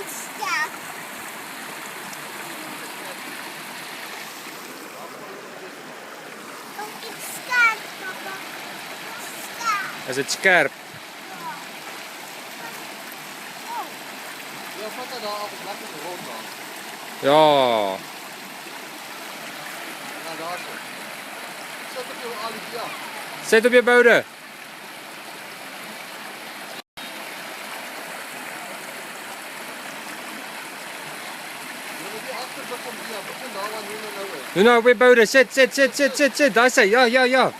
Iets sterk. Oh, iets sterk, papa. Sterk. Is dit skerp? Oh, Ja, vat dat daar af en lekker de rond dan. Ja. Ja, daar zo. Zet op je alibia. Sit op jou boude. Je moet die agterblik van die begin daar waar Nina nou is. Doe nou op jou boude. Sit. Daar sê. Ja.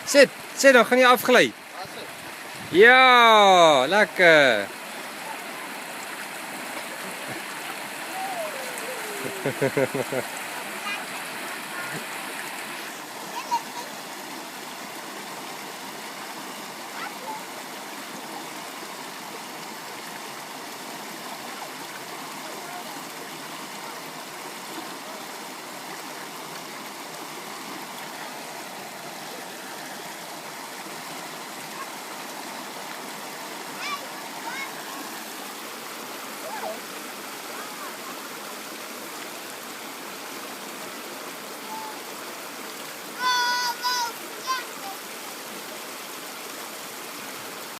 Sit, dan gaan jy afgly. Daar sit. Ja, lekker.